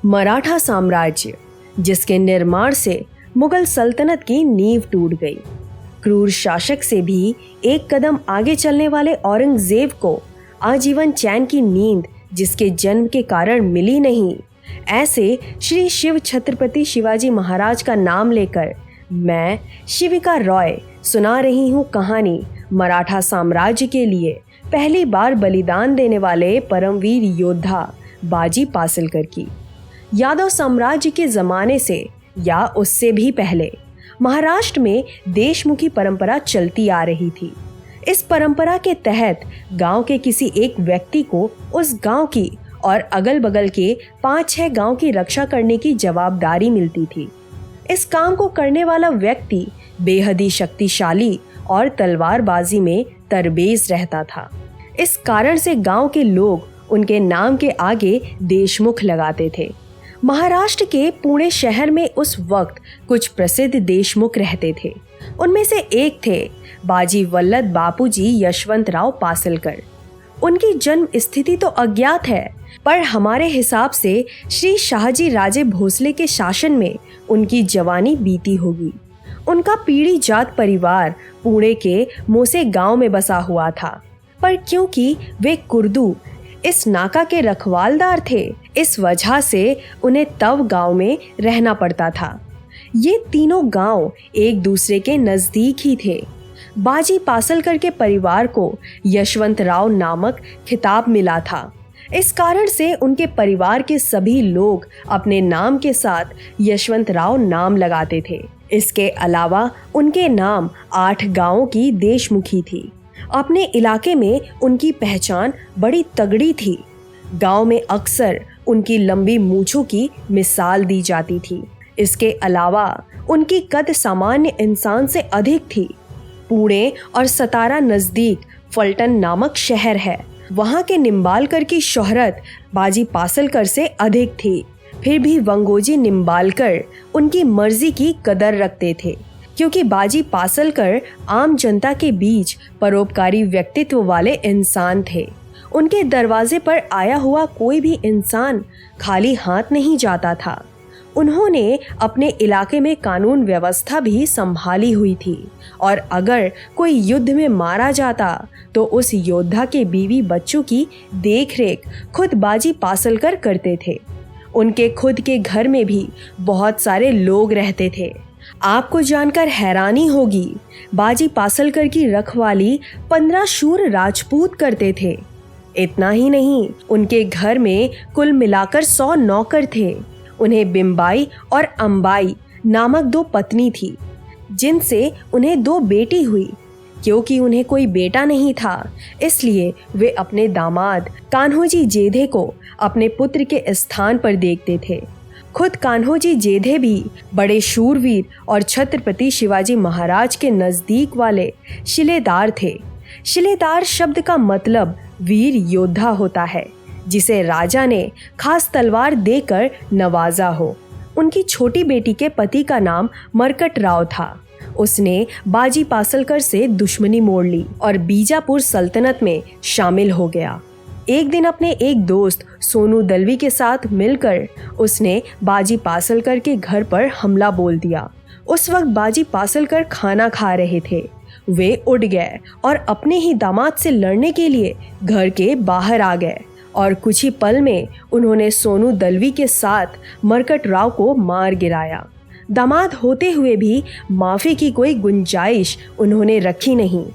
मराठा साम्राज्य, जिसके निर्माण से मुगल सल्तनत की नींव टूट गई। क्रूर शासक से भी एक कदम आगे चलने वाले औरंगजेब को आजीवन चैन की नींद जिसके जन्म के कारण मिली नहीं, ऐसे श्री शिव छत्रपति शिवाजी महाराज का नाम लेकर मैं शिविका रॉय सुना रही हूँ कहानी मराठा साम्राज्य के लिए पहली बार बलिदान देने वाले परमवीर योद्धा बाजी पासलकर की। यादव साम्राज्य के जमाने से या उससे भी पहले महाराष्ट्र में देशमुखी परंपरा चलती आ रही थी। इस परंपरा के तहत गांव के किसी एक व्यक्ति को उस गांव की और अगल बगल के 5-6 गांव की रक्षा करने की जवाबदारी मिलती थी। इस काम को करने वाला व्यक्ति बेहद ही शक्तिशाली और तलवारबाजी में तरबेज रहता था। इस कारण से गांव के लोग उनके नाम के आगे देशमुख लगाते थे। महाराष्ट्र के पुणे शहर में उस वक्त कुछ प्रसिद्ध देशमुख रहते थे। उनमें से एक थे बाजी वल्लभ बापूजी यशवंतराव पासलकर। उनकी जन्म स्थिति तो अज्ञात है, पर हमारे हिसाब से श्री शाहजी राजे भोसले के शासन में उनकी जवानी बीती होगी। उनका पीढ़ी जात परिवार पुणे के मोसे गांव में बसा हुआ था, पर क्योंकि वे कुर्दू इस नाका के रखवालदार थे, इस वजह से उन्हें तव गांव में रहना पड़ता था। ये तीनों गांव एक दूसरे के नजदीक ही थे। बाजी पासलकर के परिवार को यशवंतराव नामक खिताब मिला था। इस कारण से उनके परिवार के सभी लोग अपने नाम के साथ यशवंतराव नाम लगाते थे। इसके अलावा उनके नाम 8 गांवों की देशमुखी थी। अपने इलाके में उनकी पहचान बड़ी तगड़ी थी। गांव में अक्सर उनकी लंबी मूंछों की मिसाल दी जाती थी। इसके अलावा उनकी कद सामान्य इंसान से अधिक थी। पुणे और सतारा नजदीक फलटन नामक शहर है। वहां के निम्बालकर की शोहरत बाजी पासलकर से अधिक थी। फिर भी वंगोजी निम्बालकर उनकी मर्जी की कदर रखते थे, क्योंकि बाजी पासलकर आम जनता के बीच परोपकारी व्यक्तित्व वाले इंसान थे। उनके दरवाजे पर आया हुआ कोई भी इंसान खाली हाथ नहीं जाता था। उन्होंने अपने इलाके में कानून व्यवस्था भी संभाली हुई थी, और अगर कोई युद्ध में मारा जाता तो उस योद्धा के बीवी बच्चों की देखरेख खुद बाजी पासलकर करते थे। उनके खुद के घर में भी बहुत सारे लोग रहते थे। आपको जानकर हैरानी होगी, बाजी पासलकर की रखवाली 15 शूर राजपूत करते थे। इतना ही नहीं, उनके घर में कुल मिलाकर 100 नौकर थे। उन्हें बिम्बाई और अंबाई नामक 2 पत्नी थी, जिनसे उन्हें 2 बेटी हुई। क्योंकि उन्हें कोई बेटा नहीं था, इसलिए वे अपने दामाद कान्होजी जेधे को अपने पुत्र के स्थान पर देखते थे। खुद कान्होजी जेधे भी बड़े शूरवीर और छत्रपति शिवाजी महाराज के नजदीक वाले शिलेदार थे। शिलेदार शब्द का मतलब वीर योद्धा होता है, जिसे राजा ने खास तलवार देकर नवाजा हो। उनकी छोटी बेटी के पति का नाम मरकट राव था। उसने बाजी पासलकर से दुश्मनी मोड़ ली और बीजापुर सल्तनत में शामिल हो गया। एक दिन अपने एक दोस्त सोनू दलवी के साथ मिलकर उसने बाजी पासलकर के घर पर हमला बोल दिया। उस वक्त बाजी पासलकर खाना खा रहे थे। वे उठ गए और अपने ही दामाद से लड़ने के लिए घर के बाहर आ गए, और कुछ ही पल में उन्होंने सोनू दलवी के साथ मरकट राव को मार गिराया। दामाद होते हुए भी माफी की कोई गुंजाइश उन्होंने रखी नहीं।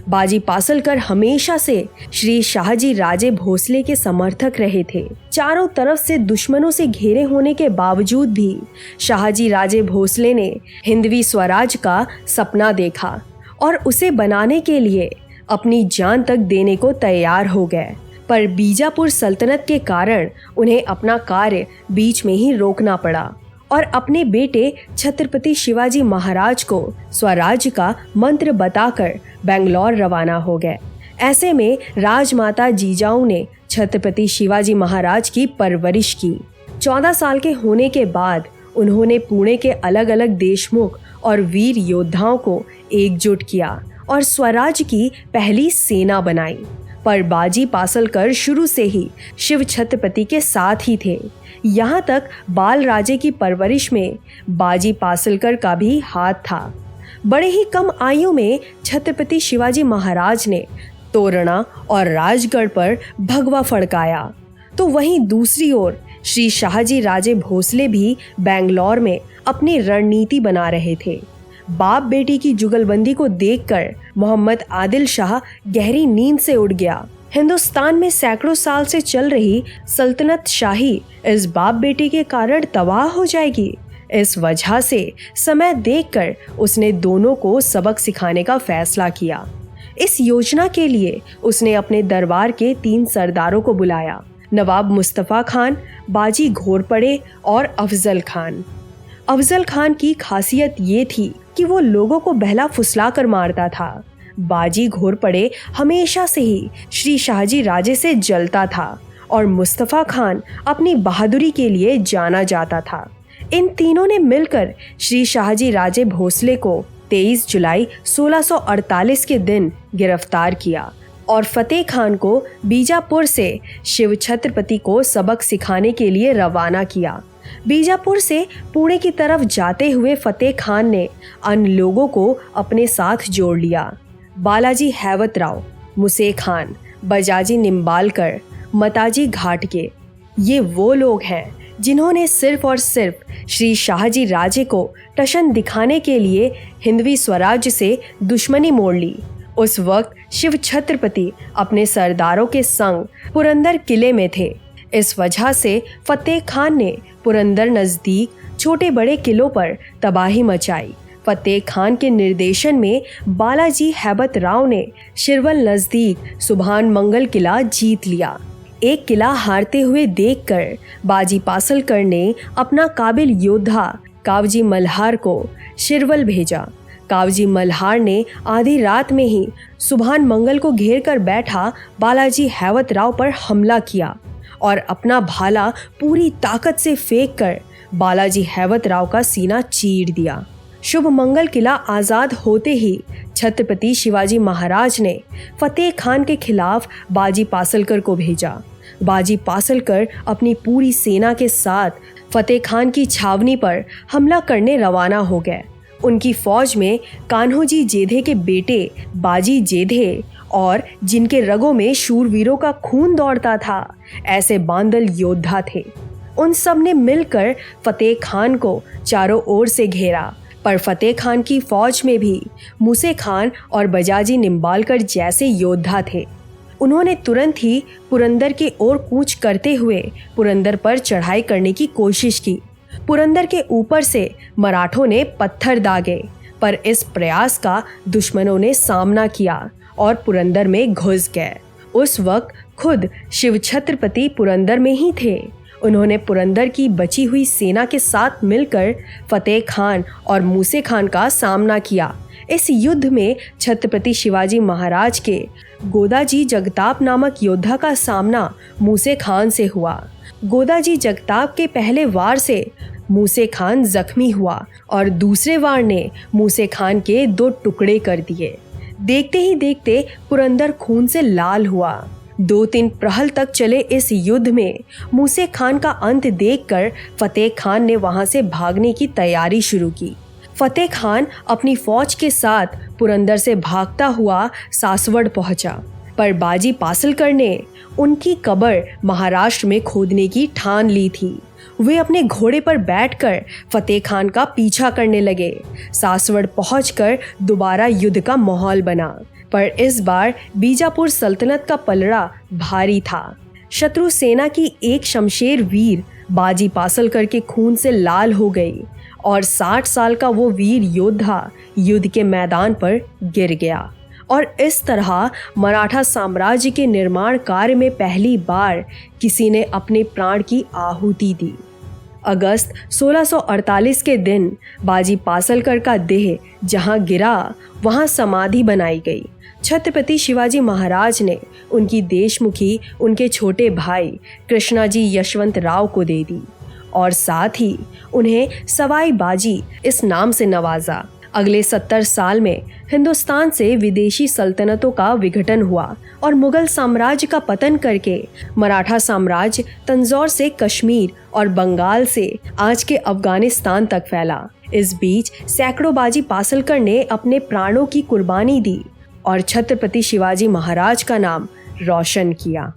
बाजी पासलकर हमेशा से श्री शाहजी राजे भोसले के समर्थक रहे थे। चारों तरफ से दुश्मनों से घेरे होने के बावजूद भी शाहजी राजे भोसले ने हिंदवी स्वराज का सपना देखा और उसे बनाने के लिए अपनी जान तक देने को तैयार हो गए। पर बीजापुर सल्तनत के कारण उन्हें अपना कार्य बीच में ही रोकना पड़ा और अपने बेटे छत्रपति शिवाजी महाराज को स्वराज्य का मंत्र बताकर बेंगलौर रवाना हो गए। ऐसे में राजमाता जीजाऊ ने छत्रपति शिवाजी महाराज की परवरिश की। 14 साल के होने के बाद उन्होंने पुणे के अलग अलग देशमुख और वीर योद्धाओं को एकजुट किया और स्वराज की पहली सेना बनाई। पर बाजी पासलकर शुरू से ही शिव छत्रपति के साथ ही थे। यहाँ तक बाल राजे की परवरिश में बाजी पासलकर का भी हाथ था। बड़े ही कम आयु में छत्रपति शिवाजी महाराज ने तोरणा और राजगढ़ पर भगवा फड़काया, तो वहीं दूसरी ओर श्री शाहजी राजे भोसले भी बेंगलौर में अपनी रणनीति बना रहे थे। बाप बेटी की जुगलबंदी को देखकर मोहम्मद आदिल शाह गहरी नींद से उठ गया। हिंदुस्तान में सैकड़ों साल से चल रही सल्तनत शाही इस बाप बेटी के कारण तबाह हो जाएगी। इस वजह से समय देखकर उसने दोनों को सबक सिखाने का फैसला किया। इस योजना के लिए उसने अपने दरबार के 3 सरदारों को बुलाया, नवाब मुस्तफा खान, बाजी घोरपड़े और अफजल खान। अफजल खान की खासियत ये थी कि वो लोगों को बहला फुसला कर मारता था। बाजी घोरपड़े हमेशा से ही श्री शाहजी राजे से जलता था और मुस्तफा खान अपनी बहादुरी के लिए जाना जाता था। इन तीनों ने मिलकर श्री शाहजी राजे भोसले को 23 जुलाई 1648 के दिन गिरफ्तार किया और फतेह खान को बीजापुर से शिव छत्रपति को सबक सिखाने के लिए रवाना किया। बीजापुर से पुणे की तरफ जाते हुए फतेह खान ने अन्य लोगों को अपने साथ जोड़ लिया। बालाजी हैवतराव, मुसे खान, बजाजी निम्बालकर, मताजी घाटगे, ये वो लोग हैं जिन्होंने सिर्फ और सिर्फ श्री शाहजी राजे को टशन दिखाने के लिए हिंदवी स्वराज्य से दुश्मनी मोड़ ली। उस वक्त शिव छत्रपति अपने सरदारों के संग पुरंदर किले में थे। इस वजह से फतेह खान ने पुरंदर नजदीक छोटे बड़े किलों पर तबाही मचाई। फतेह खान के निर्देशन में बालाजी हैबत राव ने शिरवल नजदीक सुभान मंगल किला जीत लिया। एक किला हारते हुए देखकर बाजी पासलकर ने अपना काबिल योद्धा कावजी मल्हार को शिरवल भेजा। कावजी मल्हार ने आधी रात में ही सुभान मंगल को घेर कर बैठा बालाजी हैवत राव पर हमला किया और अपना भाला पूरी ताकत से फेंक कर बालाजी हैवत राव का सीना चीर दिया। शुभ मंगल किला आज़ाद होते ही छत्रपति शिवाजी महाराज ने फतेह खान के खिलाफ बाजी पासलकर को भेजा। बाजी पासलकर अपनी पूरी सेना के साथ फतेह खान की छावनी पर हमला करने रवाना हो गए। उनकी फौज में कान्होजी जेधे के बेटे बाजी जेधे और जिनके रगों में शूरवीरों का खून दौड़ता था, ऐसे बांदल योद्धा थे। उन सब ने मिलकर फतेह खान को चारों ओर से घेरा, पर फतेह खान की फौज में भी मुसे खान और बजाजी निम्बालकर जैसे योद्धा थे। उन्होंने तुरंत ही पुरंदर के ओर कूच करते हुए पुरंदर पर चढ़ाई करने की कोशिश की। पुरंदर के ऊपर से मराठों ने पत्थर दागे, पर इस प्रयास का दुश्मनों ने सामना किया और पुरंदर में घुस गए। उस वक्त खुद शिव छत्रपति पुरंदर में ही थे। उन्होंने पुरंदर की बची हुई सेना के साथ मिलकर फतेह खान और मूसे खान का सामना किया। इस युद्ध में छत्रपति शिवाजी महाराज के गोदाजी जगताप नामक योद्धा का सामना मूसे खान से हुआ। गोदाजी जगताप के पहले वार से मूसे खान जख्मी हुआ और दूसरे वार ने मूसे खान के 2 टुकड़े कर दिए। देखते ही देखते पुरंदर खून से लाल हुआ। 2-3 प्रहल तक चले इस युद्ध में मूसे खान का अंत देखकर फतेह खान ने वहां से भागने की तैयारी शुरू की। फतेह खान अपनी फौज के साथ पुरंदर से भागता हुआ सासवड़ पहुंचा, पर बाजी पासलकर ने उनकी कब्र महाराष्ट्र में खोदने की ठान ली थी। वे अपने घोड़े पर बैठकर फतेह खान का पीछा करने लगे। सासवड़ पहुंचकर दोबारा युद्ध का माहौल बना, पर इस बार बीजापुर सल्तनत का पलड़ा भारी था। शत्रु सेना की एक शमशेर वीर बाजी पासलकर के खून से लाल हो गई और 60 साल का वो वीर योद्धा युद्ध के मैदान पर गिर गया। और इस तरह मराठा साम्राज्य के निर्माण कार्य में पहली बार किसी ने अपने प्राण की आहुति दी। अगस्त 1648 के दिन बाजी पासलकर का देह जहां गिरा वहां समाधि बनाई गई। छत्रपति शिवाजी महाराज ने उनकी देशमुखी उनके छोटे भाई कृष्णाजी यशवंत राव को दे दी और साथ ही उन्हें सवाई बाजी इस नाम से नवाजा। अगले 70 साल में हिंदुस्तान से विदेशी सल्तनतों का विघटन हुआ और मुगल साम्राज्य का पतन करके मराठा साम्राज्य तंजौर से कश्मीर और बंगाल से आज के अफगानिस्तान तक फैला। इस बीच सैकड़ों बाजी पासलकर ने अपने प्राणों की कुर्बानी दी और छत्रपति शिवाजी महाराज का नाम रोशन किया।